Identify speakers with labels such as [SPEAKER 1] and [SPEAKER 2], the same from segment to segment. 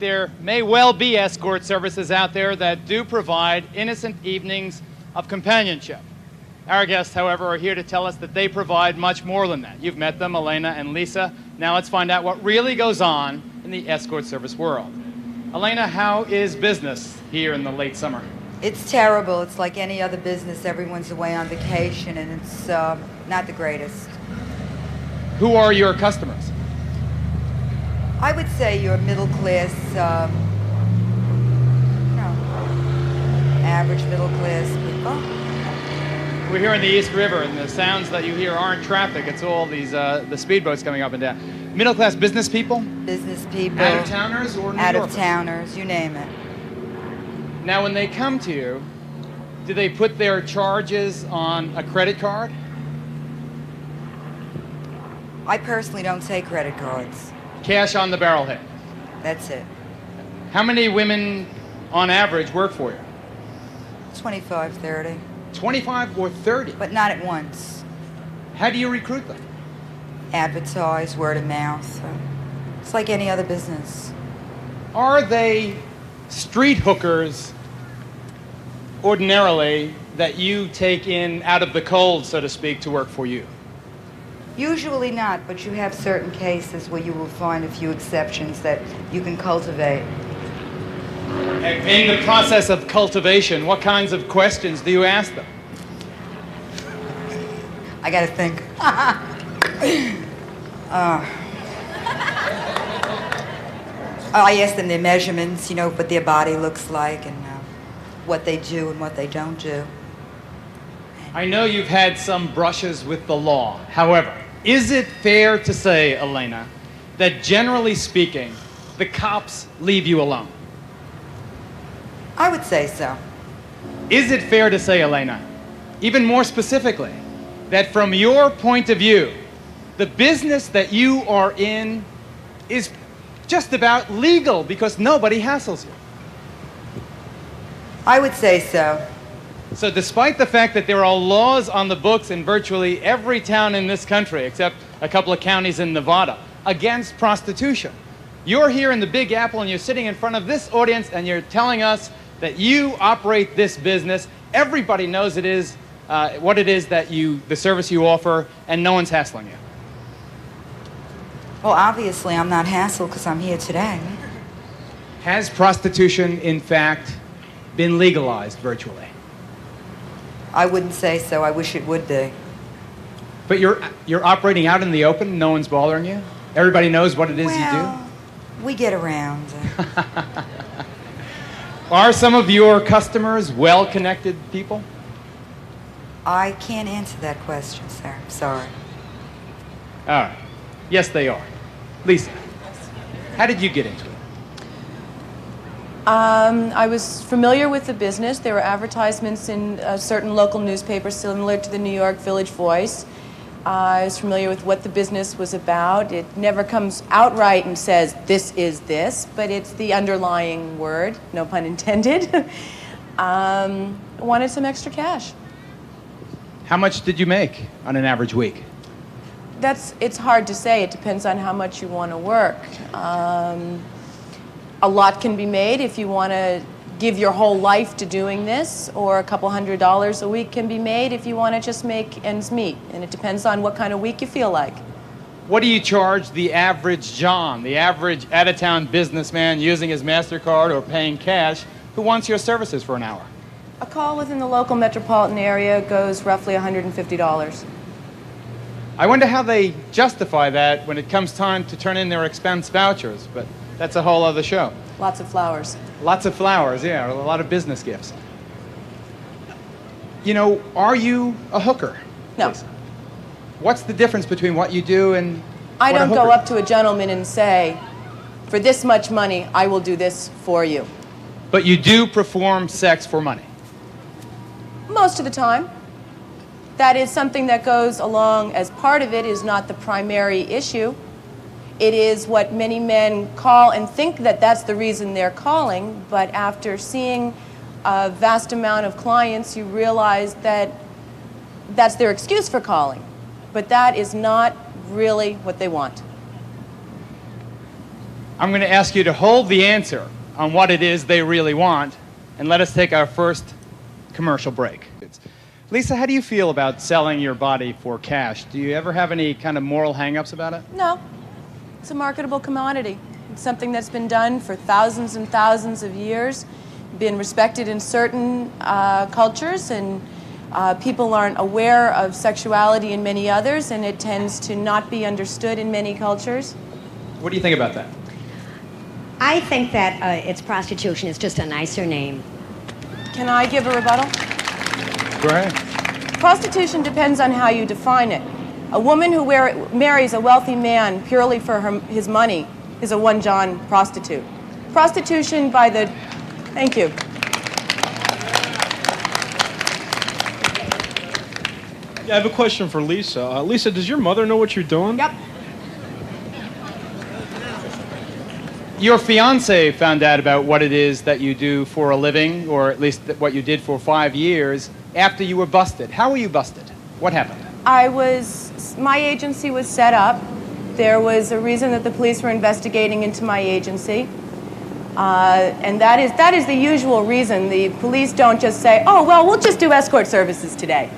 [SPEAKER 1] There may well be escort services out there that do provide innocent evenings of companionship. Our guests, however, are here to tell us that they provide much more than that. You've met them, Elena and Lisa. Now let's find out what really goes on in the escort service world. Elena, how is business here in the late summer?
[SPEAKER 2] It's terrible. It's like any other business. Everyone's away on vacation, and it's not the greatest.
[SPEAKER 1] Who are your customers?
[SPEAKER 2] I would say you're middle class, average middle class people.
[SPEAKER 1] We're here in the East River, and the sounds that you hear aren't traffic. It's all these the speedboats coming up and down. Middle class business people?
[SPEAKER 2] Business people.
[SPEAKER 1] Out of towners or New
[SPEAKER 2] Out
[SPEAKER 1] Yorkers?
[SPEAKER 2] of towners, you name it.
[SPEAKER 1] Now, when they come to you, do they put their charges on a credit card?
[SPEAKER 2] I personally don't take credit cards.
[SPEAKER 1] Cash on the barrelhead?
[SPEAKER 2] That's it.
[SPEAKER 1] How many women, on average, work for you?
[SPEAKER 2] 25, 30.
[SPEAKER 1] 25 or 30?
[SPEAKER 2] But not at once.
[SPEAKER 1] How do you recruit them?
[SPEAKER 2] Advertise, word of mouth. It's like any other business.
[SPEAKER 1] Are they street hookers ordinarily that you take in out of the cold, so to speak, to work for you?
[SPEAKER 2] Usually not, but you have certain cases where you will find a few exceptions that you can cultivate.
[SPEAKER 1] In the process of cultivation, what kinds of questions do you ask them?
[SPEAKER 2] I gotta think. I ask them their measurements, what their body looks like and what they do and what they don't do.
[SPEAKER 1] I know you've had some brushes with the law. However, is it fair to say, Elena, that generally speaking, the cops leave you alone?
[SPEAKER 2] I would say so.
[SPEAKER 1] Is it fair to say, Elena, even more specifically, that from your point of view, the business that you are in is just about legal because nobody hassles you?
[SPEAKER 2] I would say so.
[SPEAKER 1] So despite the fact that there are laws on the books in virtually every town in this country, except a couple of counties in Nevada, against prostitution, you're here in the Big Apple and you're sitting in front of this audience and you're telling us that you operate this business. Everybody knows it is what it is that the service you offer, and no one's hassling you.
[SPEAKER 2] Well, obviously I'm not hassled because I'm here today.
[SPEAKER 1] Has prostitution, in fact, been legalized virtually?
[SPEAKER 2] I wouldn't say so. I wish it would be.
[SPEAKER 1] But you're operating out in the open? No one's bothering you? Everybody knows what it is you do?
[SPEAKER 2] We get around.
[SPEAKER 1] Are some of your customers well-connected people?
[SPEAKER 2] I can't answer that question, sir. Sorry.
[SPEAKER 1] All right. Yes, they are. Lisa, how did you get into it?
[SPEAKER 3] I was familiar with the business. There were advertisements in certain local newspapers similar to the New York Village Voice. I was familiar with what the business was about. It never comes outright and says, this is this, but it's the underlying word, no pun intended. Wanted some extra cash.
[SPEAKER 1] How much did you make on an average week?
[SPEAKER 3] It's hard to say. It depends on how much you want to work. A lot can be made if you want to give your whole life to doing this, or a couple $100s a week can be made if you want to just make ends meet. And it depends on what kind of week you feel like.
[SPEAKER 1] What do you charge the average John, the average out-of-town businessman using his MasterCard or paying cash, who wants your services for an hour?
[SPEAKER 3] A call within the local metropolitan area goes roughly $150.
[SPEAKER 1] I wonder how they justify that when it comes time to turn in their expense vouchers, but that's a whole other show.
[SPEAKER 3] Lots of flowers.
[SPEAKER 1] Lots of flowers, yeah, a lot of business gifts. Are you a hooker?
[SPEAKER 3] No.
[SPEAKER 1] Lisa? What's the difference between what you do and
[SPEAKER 3] I
[SPEAKER 1] what a
[SPEAKER 3] don't go
[SPEAKER 1] hooker-
[SPEAKER 3] up to a gentleman and say, for this much money, I will do this for you.
[SPEAKER 1] But you do perform sex for money?
[SPEAKER 3] Most of the time. That is something that goes along as part of it, is not the primary issue. It is what many men call and think that that's the reason they're calling, but after seeing a vast amount of clients, you realize that that's their excuse for calling. But that is not really what they want.
[SPEAKER 1] I'm going to ask you to hold the answer on what it is they really want, and let us take our first commercial break. Lisa, how do you feel about selling your body for cash? Do you ever have any kind of moral hang-ups about it?
[SPEAKER 3] No. It's a marketable commodity. It's something that's been done for thousands and thousands of years, been respected in certain cultures, and people aren't aware of sexuality in many others, and it tends to not be understood in many cultures.
[SPEAKER 1] What do you think about that?
[SPEAKER 4] I think that it's prostitution. It's just a nicer name.
[SPEAKER 3] Can I give a rebuttal?
[SPEAKER 1] Go ahead.
[SPEAKER 3] Prostitution depends on how you define it. A woman who marries a wealthy man purely for his money is a one-John prostitute. Prostitution by the... Thank you.
[SPEAKER 5] Yeah, I have a question for Lisa. Lisa, does your mother know what you're doing?
[SPEAKER 3] Yep.
[SPEAKER 1] Your fiancé found out about what it is that you do for a living, or at least what you did for 5 years, after you were busted. How were you busted? What happened?
[SPEAKER 3] My agency was set up. There was a reason that the police were investigating into my agency. And that is the usual reason. The police don't just say, oh, well, we'll just do escort services today.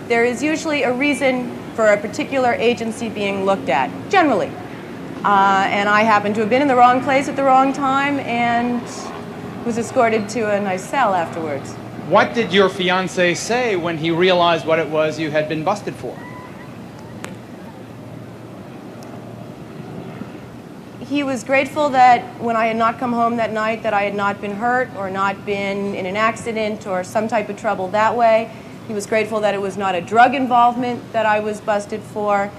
[SPEAKER 3] There is usually a reason for a particular agency being looked at, generally. And I happened to have been in the wrong place at the wrong time and was escorted to a nice cell afterwards.
[SPEAKER 1] What did your fiancé say when he realized what it was you had been busted for?
[SPEAKER 3] He was grateful that when I had not come home that night that I had not been hurt or not been in an accident or some type of trouble that way. He was grateful that it was not a drug involvement that I was busted for.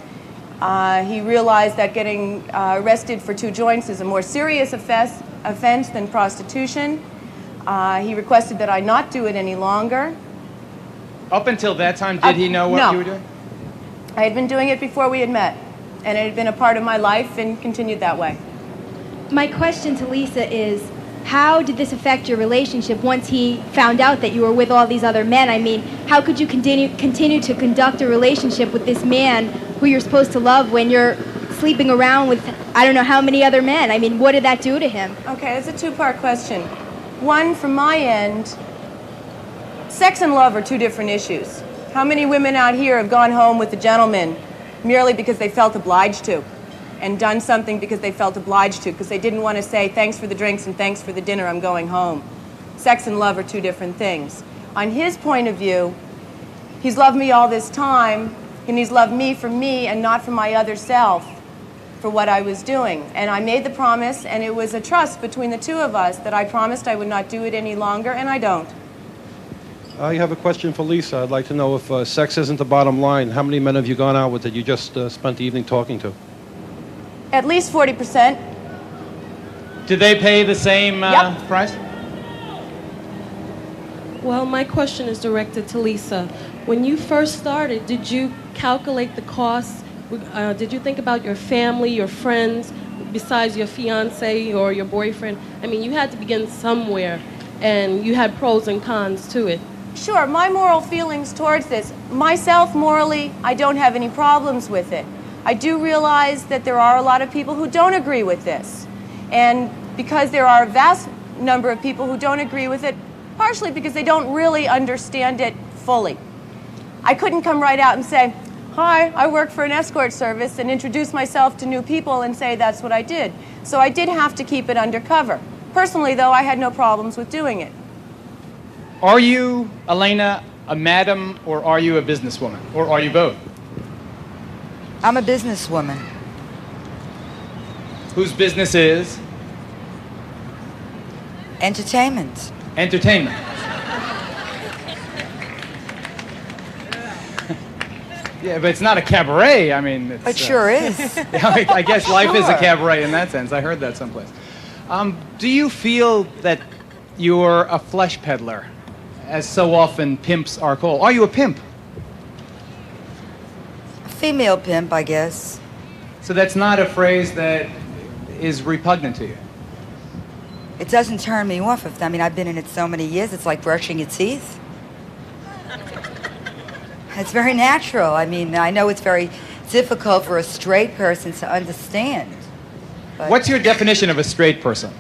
[SPEAKER 3] He realized that getting arrested for 2 joints is a more serious offense than prostitution. He requested that I not do it any longer.
[SPEAKER 1] Up until that time, did he know what
[SPEAKER 3] no.
[SPEAKER 1] you were doing?
[SPEAKER 3] I had been doing it before we had met, and it had been a part of my life and continued that way.
[SPEAKER 6] My question to Lisa is, how did this affect your relationship once he found out that you were with all these other men? I mean, how could you continue to conduct a relationship with this man who you're supposed to love when you're sleeping around with I don't know how many other men? I mean, what did that do to him?
[SPEAKER 3] Okay, it's a 2-part question. One, from my end, sex and love are 2 different issues. How many women out here have gone home with a gentleman merely because they felt obliged to, and done something because they felt obliged to, because they didn't want to say, thanks for the drinks and thanks for the dinner, I'm going home? Sex and love are 2 different things. On his point of view, he's loved me all this time, and he's loved me for me and not for my other self, for what I was doing. And I made the promise, and it was a trust between the 2 of us that I promised I would not do it any longer, and I don't.
[SPEAKER 5] I have a question for Lisa. I'd like to know if sex isn't the bottom line, how many men have you gone out with that you just spent the evening talking to?
[SPEAKER 3] At least 40%.
[SPEAKER 1] Did they pay the same
[SPEAKER 3] Yep.
[SPEAKER 1] price?
[SPEAKER 7] Well, my question is directed to Lisa. When you first started, did you calculate the costs? Did you think about your family, your friends, besides your fiancé or your boyfriend? I mean, you had to begin somewhere, and you had pros and cons to it.
[SPEAKER 3] Sure, my moral feelings towards this, myself morally, I don't have any problems with it. I do realize that there are a lot of people who don't agree with this. And because there are a vast number of people who don't agree with it, partially because they don't really understand it fully. I couldn't come right out and say, hi, I work for an escort service, and introduce myself to new people and say that's what I did. So I did have to keep it undercover. Personally, though, I had no problems with doing it.
[SPEAKER 1] Are you, Elena, a madam, or are you a businesswoman? Or are you both?
[SPEAKER 2] I'm a businesswoman.
[SPEAKER 1] Whose business is?
[SPEAKER 2] Entertainment.
[SPEAKER 1] Entertainment. Yeah, but it's not a cabaret. I mean, it's,
[SPEAKER 2] It sure is.
[SPEAKER 1] I guess life is a
[SPEAKER 2] Sure.
[SPEAKER 1] cabaret in that sense. I heard that someplace. Do you feel that you're a flesh peddler, as so often pimps are called? Are you a pimp?
[SPEAKER 2] Female pimp, I guess.
[SPEAKER 1] So that's not a phrase that is repugnant to you?
[SPEAKER 2] It doesn't turn me off. I mean, I've been in it so many years, it's like brushing your teeth. It's very natural. I mean, I know it's very difficult for a straight person to understand. But,
[SPEAKER 1] What's your definition of a straight person?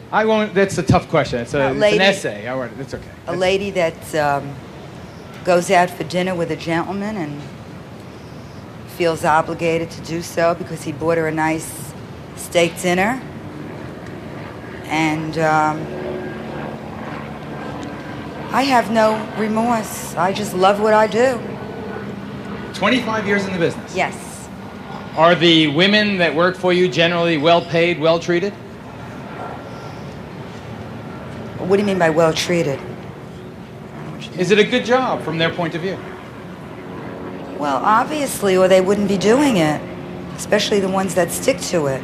[SPEAKER 1] I won't. That's a tough question. It's an essay. It's okay.
[SPEAKER 2] a lady that goes out for dinner with a gentleman and feels obligated to do so because he bought her a nice steak dinner. And I have no remorse. I just love what I do.
[SPEAKER 1] 25 years in the business.
[SPEAKER 2] Yes.
[SPEAKER 1] Are the women that work for you generally well paid, well treated?
[SPEAKER 2] What do you mean by well treated?
[SPEAKER 1] Is it a good job from their point of view?
[SPEAKER 2] Well, obviously, or they wouldn't be doing it, especially the ones that stick to it.